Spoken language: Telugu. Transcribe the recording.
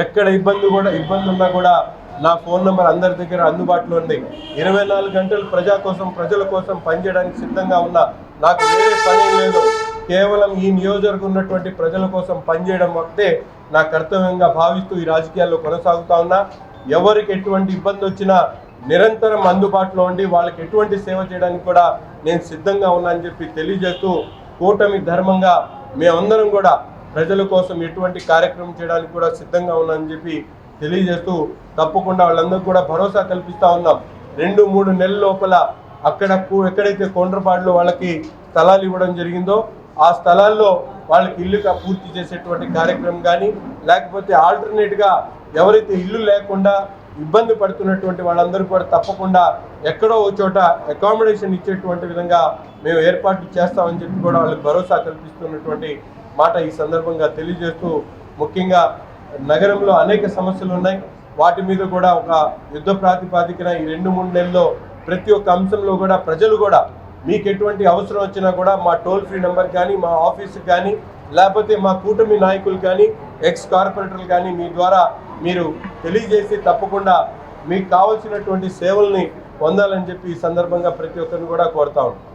ఎక్కడ ఇబ్బంది ఉన్నా కూడా నా ఫోన్ నెంబర్ అందరి దగ్గర అందుబాటులో ఉంది. 24 గంటలు ప్రజల కోసం పనిచేయడానికి సిద్ధంగా ఉన్నా. నాకు వేరే పని లేదు. కేవలం ఈ నియోజకవర్గం ఉన్నటువంటి ప్రజల కోసం పనిచేయడం ఒకటే నా కర్తవ్యంగా భావిస్తూ ఈ రాజకీయాల్లో కొనసాగుతా ఉన్నా. ఎవరికి ఎటువంటి ఇబ్బంది వచ్చినా నిరంతరం అందుబాటులో ఉండి వాళ్ళకి ఎటువంటి సేవ చేయడానికి కూడా నేను సిద్ధంగా ఉన్నా అని చెప్పి తెలియజేస్తూ, కూటమి ధర్మంగా మేమందరం కూడా ప్రజల కోసం ఎటువంటి కార్యక్రమం చేయడానికి కూడా సిద్ధంగా ఉన్నామని చెప్పి తెలియజేస్తూ, తప్పకుండా వాళ్ళందరూ కూడా భరోసా కల్పిస్తూ ఉన్నాం. 2-3 నెలల లోపల ఎక్కడైతే కొండ్రపాడులో వాళ్ళకి స్థలాలు ఇవ్వడం జరిగిందో ఆ స్థలాల్లో వాళ్ళకి ఇల్లుగా పూర్తి చేసేటువంటి కార్యక్రమం కానీ, లేకపోతే ఆల్టర్నేట్గా ఎవరైతే ఇల్లు లేకుండా ఇబ్బంది పడుతున్నటువంటి వాళ్ళందరూ కూడా తప్పకుండా ఎక్కడో ఒక చోట అకామిడేషన్ ఇచ్చేటువంటి విధంగా మేము ఏర్పాట్లు చేస్తామని చెప్పి కూడా వాళ్ళకి భరోసా కల్పిస్తున్నటువంటి మాట ఈ సందర్భంగా తెలియజేస్తూ, ముఖ్యంగా నగరంలో అనేక సమస్యలు ఉన్నాయి. వాటి మీద కూడా ఒక యుద్ధ ప్రాతిపాదికన ఈ 2-3 నెలల్లో ప్రతి ఒక్క అంశంలో కూడా ప్రజలు కూడా మీకు ఎటువంటి అవసరం వచ్చినా కూడా మా టోల్ ఫ్రీ నెంబర్ కానీ, మా ఆఫీస్కి కానీ, లేకపోతే మా కూటమి నాయకులు కానీ, ఎక్స్ కార్పొరేటర్లు కానీ మీ ద్వారా మీరు తెలియజేసి తప్పకుండా మీకు కావాల్సినటువంటి సేవల్ని పొందాలని చెప్పి ఈ సందర్భంగా ప్రతి ఒక్కరిని కూడా కోరుతా ఉన్నాం.